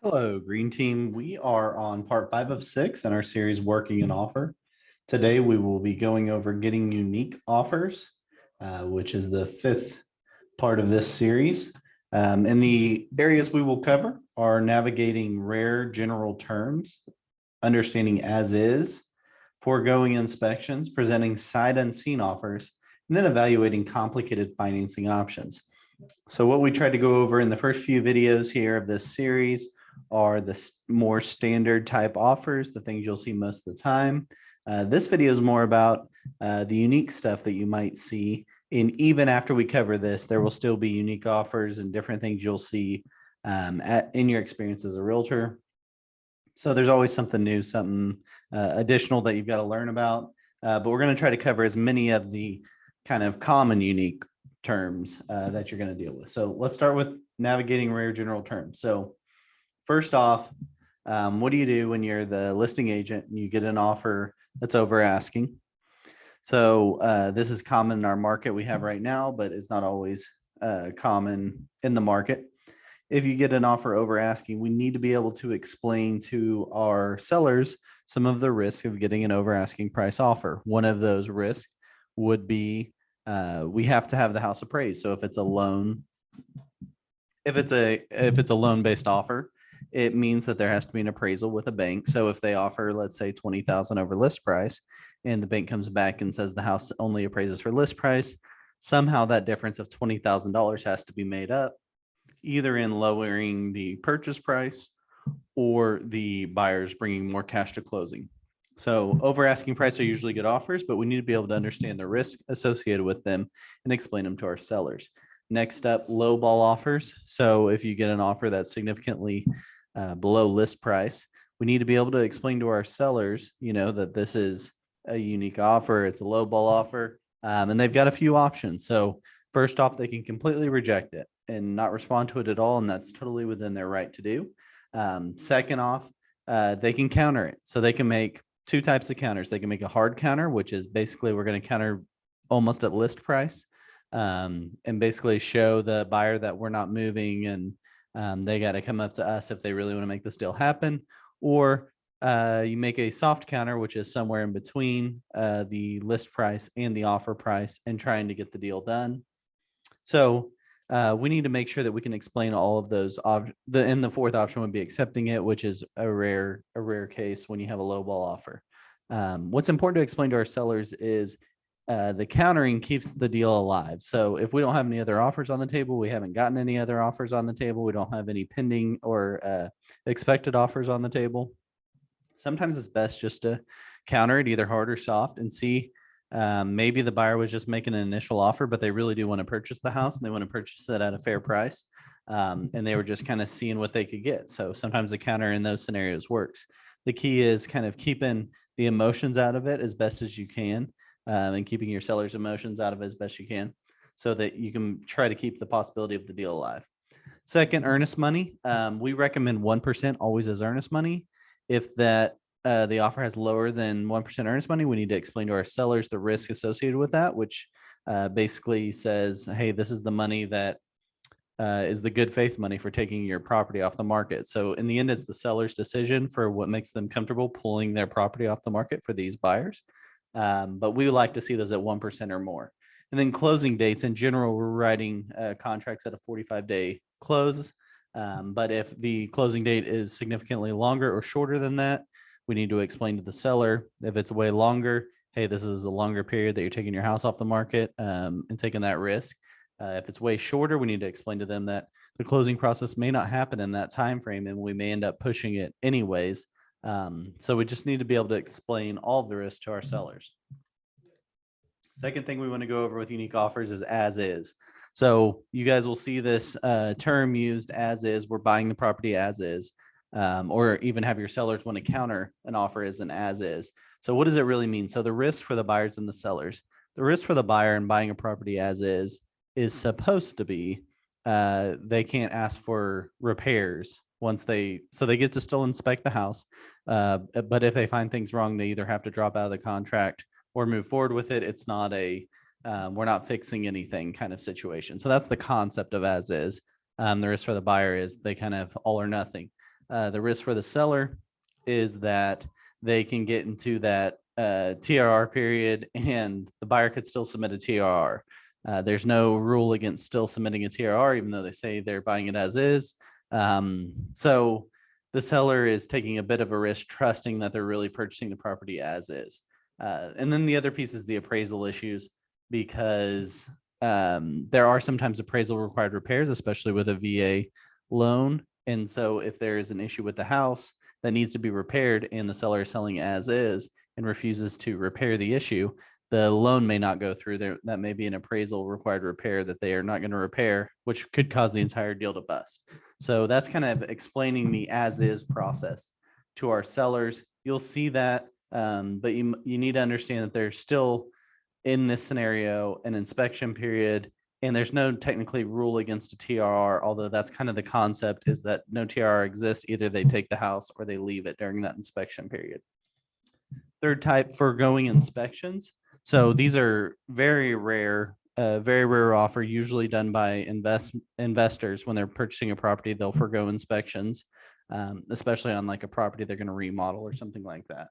Hello, Green Team. We are on part 5 of 6 in our series Working an Offer. Today, we will be going over getting unique offers, which is the fifth part of this series. And the areas we will cover are navigating rare general terms, understanding as is, foregoing inspections, presenting sight unseen offers, and then evaluating complicated financing options. So what we tried to go over in the first few videos here of this series are the more standard type offers, the things you'll see most of the time. This video is more about the unique stuff that you might see. And even after we cover this, there will still be unique offers and different things you'll see in your experience as a realtor. So there's always something new, something additional that you've got to learn about. But we're going to try to cover as many of the kind of common unique terms that you're going to deal with. So let's start with navigating rare general terms. So first off, what do you do when you're the listing agent and you get an offer that's over asking? So this is common in our market we have right now, but it's not always common in the market. If you get an offer over asking, we need to be able to explain to our sellers some of the risk of getting an over asking price offer. One of those risks would be we have to have the house appraised. So if it's a loan, if it's a loan-based offer, it means that there has to be an appraisal with a bank. So if they offer, let's say 20,000 over list price, and the bank comes back and says the house only appraises for list price, somehow that difference of $20,000 has to be made up, either in lowering the purchase price or the buyers bringing more cash to closing. So over asking price are usually good offers, but we need to be able to understand the risk associated with them and explain them to our sellers. Next up, low ball offers. So if you get an offer that's significantly below list price, we need to be able to explain to our sellers, that this is a unique offer. It's a low ball offer, and they've got a few options. So first off, they can completely reject it and not respond to it at all, and that's totally within their right to do. Second off, they can counter it. So they can make two types of counters. They can make a hard counter, which is basically we're going to counter almost at list price, and basically show the buyer that we're not moving and they got to come up to us if they really want to make this deal happen. Or you make a soft counter, which is somewhere in between the list price and the offer price and trying to get the deal done. So we need to make sure that we can explain all of those. And the fourth option would be accepting it, which is a rare case when you have a low ball offer. What's important to explain to our sellers is the countering keeps the deal alive. So if we don't have any other offers on the table, we haven't gotten any other offers on the table, we don't have any pending or expected offers on the table, sometimes it's best just to counter it either hard or soft and see. Maybe the buyer was just making an initial offer, but they really do want to purchase the house and they want to purchase it at a fair price. And they were just kind of seeing what they could get. So sometimes the counter in those scenarios works. The key is kind of keeping the emotions out of it as best as you can, and keeping your seller's emotions out of it as best you can so that you can try to keep the possibility of the deal alive. Second, earnest money. We recommend 1% always as earnest money. If that the offer has lower than 1% earnest money, we need to explain to our sellers the risk associated with that, which basically says, hey, this is the money that is the good faith money for taking your property off the market. So in the end, it's the seller's decision for what makes them comfortable pulling their property off the market for these buyers. But we like to see those at 1% or more. And then closing dates. In general, we're writing contracts at a 45-day close. But if the closing date is significantly longer or shorter than that, we need to explain to the seller. If it's way longer, hey, this is a longer period that you're taking your house off the market and taking that risk. If it's way shorter, we need to explain to them that the closing process may not happen in that time frame and we may end up pushing it anyways. So we just need to be able to explain all of the risks to our sellers. Second thing we want to go over with unique offers is as is. So you guys will see this term used as is. We're buying the property as is, or even have your sellers want to counter an offer as an as is. So what does it really mean? So the risk for the buyers and the sellers, the risk for the buyer in buying a property as is supposed to be they can't ask for repairs once they get to still inspect the house. But if they find things wrong, they either have to drop out of the contract or move forward with it. It's not a we're not fixing anything kind of situation. So that's the concept of as is. The risk for the buyer is they kind of all or nothing. The risk for the seller is that they can get into that TRR period and the buyer could still submit a TRR. There's no rule against still submitting a TRR, even though they say they're buying it as is. So the seller is taking a bit of a risk, trusting that they're really purchasing the property as is. And then the other piece is the appraisal issues, because there are sometimes appraisal required repairs, especially with a VA loan. And so if there is an issue with the house that needs to be repaired and the seller is selling as is and refuses to repair the issue, the loan may not go through there. That may be an appraisal required repair that they are not going to repair, which could cause the entire deal to bust. So that's kind of explaining the as is process to our sellers. You'll see that, but you need to understand that there's still in this scenario an inspection period, and there's no technically rule against a TRR, although that's kind of the concept, is that no TRR exists. Either they take the house or they leave it during that inspection period. Third type, foregoing inspections. So these are very rare offer, usually done by investors when they're purchasing a property. They'll forego inspections, especially on like a property they're going to remodel or something like that.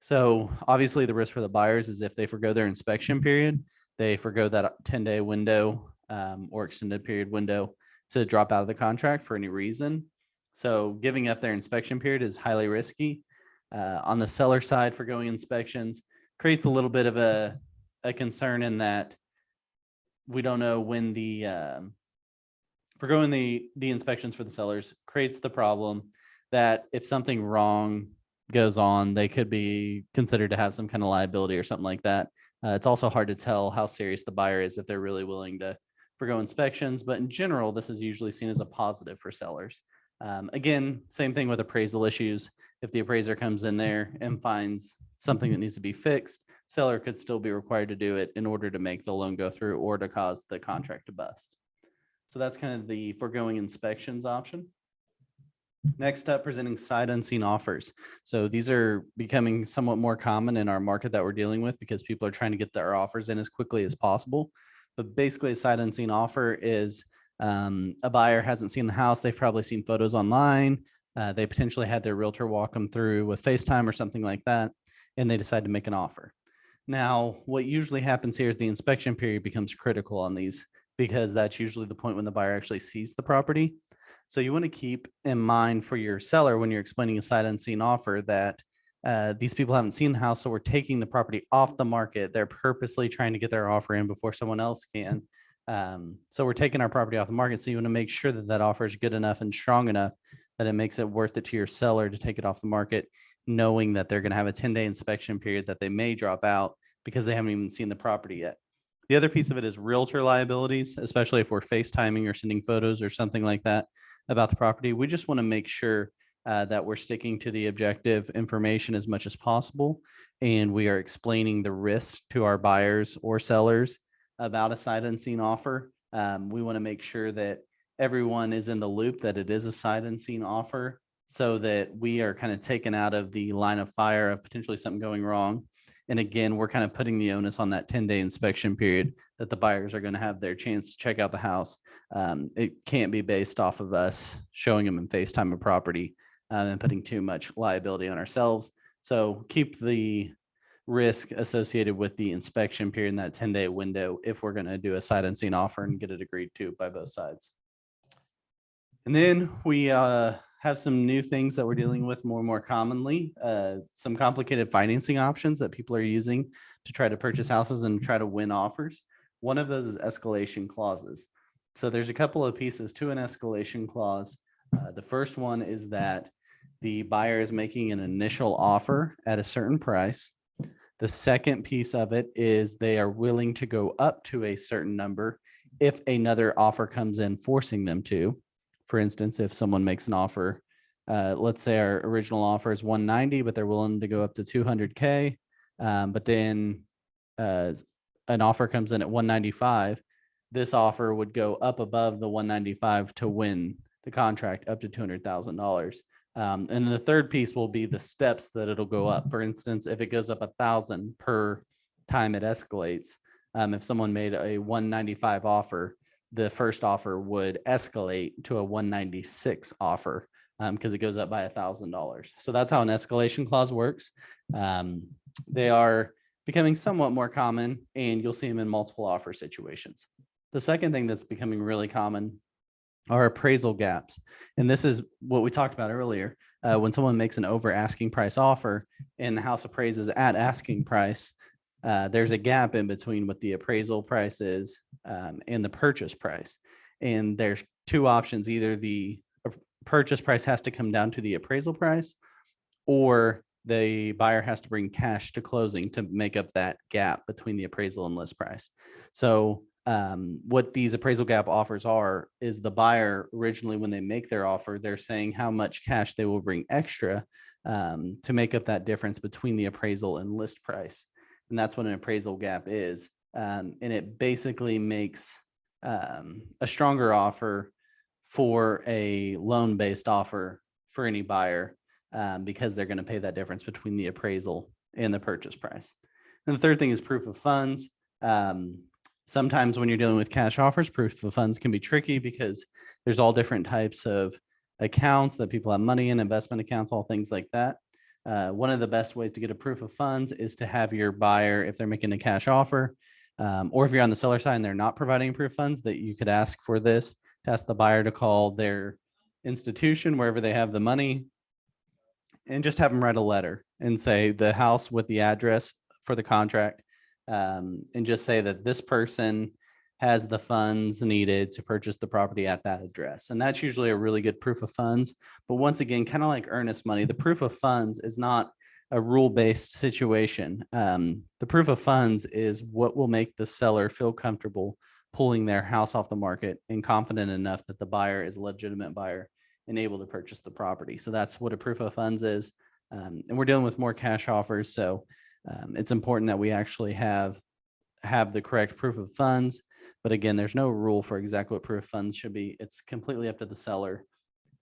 So obviously the risk for the buyers is if they forgo their inspection period, they forgo that 10-day window or extended period window to drop out of the contract for any reason. So giving up their inspection period is highly risky. On the seller side, forgoing inspections creates a little bit of a concern in that we don't know when the forgoing the inspections for the sellers creates the problem that if something wrong goes on, they could be considered to have some kind of liability or something like that. It's also hard to tell how serious the buyer is if they're really willing to forgo inspections, but in general, this is usually seen as a positive for sellers. Again, same thing with appraisal issues. If the appraiser comes in there and finds something that needs to be fixed, seller could still be required to do it in order to make the loan go through or to cause the contract to bust. So that's kind of the foregoing inspections option. Next up, presenting sight unseen offers. So these are becoming somewhat more common in our market that we're dealing with because people are trying to get their offers in as quickly as possible. But basically, a sight unseen offer is a buyer hasn't seen the house. They've probably seen photos online. They potentially had their realtor walk them through with FaceTime or something like that, and they decide to make an offer. Now, what usually happens here is the inspection period becomes critical on these because that's usually the point when the buyer actually sees the property. So you want to keep in mind for your seller when you're explaining a sight unseen offer that these people haven't seen the house, so we're taking the property off the market. They're purposely trying to get their offer in before someone else can. So we're taking our property off the market. So you want to make sure that that offer is good enough and strong enough that it makes it worth it to your seller to take it off the market, knowing that they're going to have a 10-day inspection period that they may drop out because they haven't even seen the property yet. The other piece of it is realtor liabilities, especially if we're FaceTiming or sending photos or something like that about the property. We just want to make sure that we're sticking to the objective information as much as possible. And we are explaining the risk to our buyers or sellers about a sight unseen offer. We want to make sure that everyone is in the loop that it is a sight unseen offer so that we are kind of taken out of the line of fire of potentially something going wrong. And again, we're kind of putting the onus on that 10-day inspection period that the buyers are going to have their chance to check out the house. It can't be based off of us showing them in FaceTime a property and putting too much liability on ourselves. So keep the risk associated with the inspection period in that 10-day window if we're going to do a sight unseen offer and get it agreed to by both sides. And then we have some new things that we're dealing with more and more commonly, some complicated financing options that people are using to try to purchase houses and try to win offers. One of those is escalation clauses. So there's a couple of pieces to an escalation clause. The first one is that the buyer is making an initial offer at a certain price. The second piece of it is they are willing to go up to a certain number if another offer comes in forcing them to. For instance, if someone makes an offer, let's say our original offer is 190, but they're willing to go up to 200K, but then an offer comes in at 195, this offer would go up above the 195 to win the contract up to $200,000. And then the third piece will be the steps that it'll go up. For instance, if it goes up 1,000 per time it escalates, if someone made a 195 offer, the first offer would escalate to a 196 offer because it goes up by $1,000. So that's how an escalation clause works. They are becoming somewhat more common, and you'll see them in multiple offer situations. The second thing that's becoming really common are appraisal gaps. And this is what we talked about earlier. When someone makes an over asking price offer and the house appraises at asking price, there's a gap in between what the appraisal price is and the purchase price. And there's two options. Either the purchase price has to come down to the appraisal price, or the buyer has to bring cash to closing to make up that gap between the appraisal and list price. So what these appraisal gap offers are is the buyer originally, when they make their offer, they're saying how much cash they will bring extra to make up that difference between the appraisal and list price. And that's what an appraisal gap is. And it basically makes a stronger offer for a loan-based offer for any buyer because they're going to pay that difference between the appraisal and the purchase price. And the third thing is proof of funds. Sometimes when you're dealing with cash offers, proof of funds can be tricky because there's all different types of accounts that people have money in, investment accounts, all things like that. One of the best ways to get a proof of funds is to have your buyer, if they're making a cash offer, or if you're on the seller side and they're not providing proof of funds, that you could ask for this, to ask the buyer to call their institution, wherever they have the money, and just have them write a letter and say the house with the address for the contract, and just say that this person has the funds needed to purchase the property at that address. And that's usually a really good proof of funds. But once again, kind of like earnest money, the proof of funds is not a rule-based situation. The proof of funds is what will make the seller feel comfortable pulling their house off the market and confident enough that the buyer is a legitimate buyer and able to purchase the property. So that's what a proof of funds is. And we're dealing with more cash offers. So it's important that we actually have the correct proof of funds. But again, there's no rule for exactly what proof of funds should be. It's completely up to the seller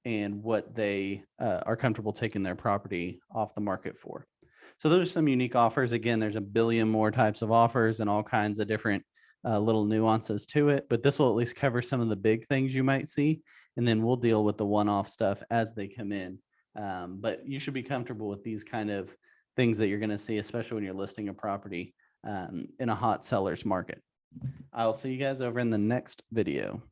and what they are comfortable taking their property off the market for. So those are some unique offers. Again, there's a billion more types of offers and all kinds of different little nuances to it, but this will at least cover some of the big things you might see. And then we'll deal with the one-off stuff as they come in. But you should be comfortable with these kind of things that you're going to see, especially when you're listing a property in a hot seller's market. I'll see you guys over in the next video.